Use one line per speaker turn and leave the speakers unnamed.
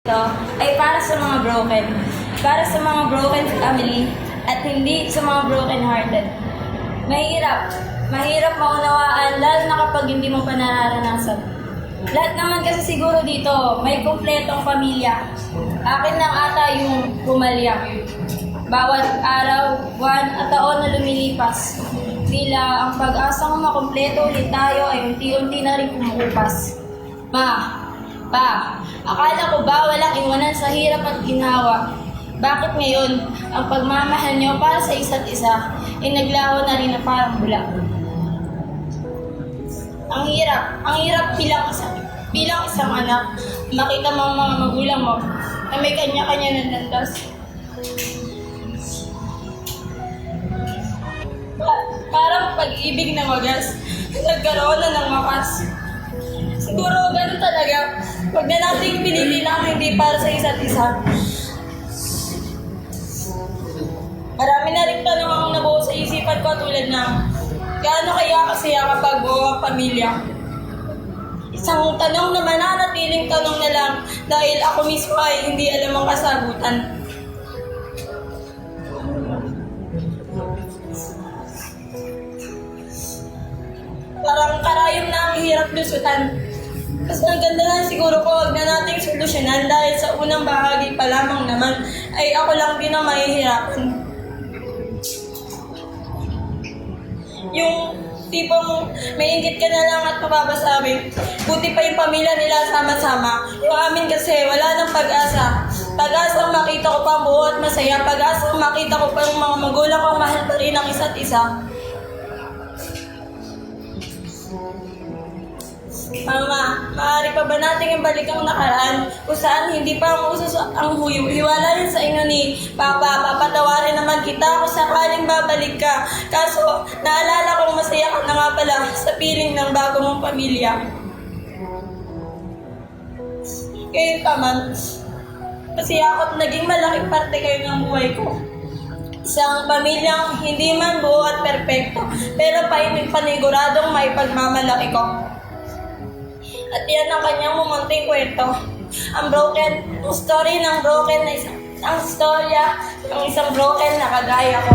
Ito ay para sa mga broken. Para sa mga broken family at hindi sa mga broken hearted. Mahirap. Mahirap maunawaan lalo na kapag hindi mo pa nararanasan. Lahat naman kasi siguro dito may kumpletong pamilya. Akin lang ata yung pumalya. Bawat araw, buwan at taon na lumilipas. Tila ang pag-asang makumpleto ulit tayo ay unti-unti na rin kumukupas. Pa, akala ko ba walang iwanan sa hirap at ginawa? Bakit ngayon, ang pagmamahal niyo para sa isa't isa, ay naglaho na rin na parang bula? Ang hirap bilang isang anak, makita mo ang mga magulang mo na may kanya-kanya ng landas. Parang pag-ibig na wagas, nagkaroon na ng wakas. Siguro ganun talaga. Huwag na nating pilitin ang hindi para sa isa't isa. Marami na rin tanong ang nabuo sa isipan ko tulad ng gaano kaya kasaya kapag buo ang pamilya? Isang tanong na mananatiling tanong na lang dahil ako mismo ay hindi alam ang kasagutan. Parang karayom na ang hirap lusutan. Mas maganda na siguro ko wag na nating solusyonan dahil sa unang bahagi pa lamang naman ay ako lang din ang mahihirapan. Yung tipong may inggit ka na lang at mababasabi. Buti pa yung pamilya nila sama-sama. Yung amin kasi wala nang pag-asa. Pag-asang makita ko pa buo at masaya. Pag-asang makita ko pa yung mga magulang kong mahal pa rin ang isa't isa. Mama, maaari pa ba nating ibalik ang nakaraan kung saan hindi pa ang usos ang hiwalayan sa inyo ni Papa? Papatawarin naman kita kung sakaling babalik ka. Kaso, naalala kong masaya ka na nga pala sa piling ng bago mong pamilya. Kayo naman, masaya ako at naging malaking parte kayo ng buhay ko. Isang pamilyang hindi man buo at perpekto, pero paniguradong may pagmamalaki ko. At yan ang kanyang mumunting kwento. Ang story ng broken na ang storya ng isang broken na kagaya ko.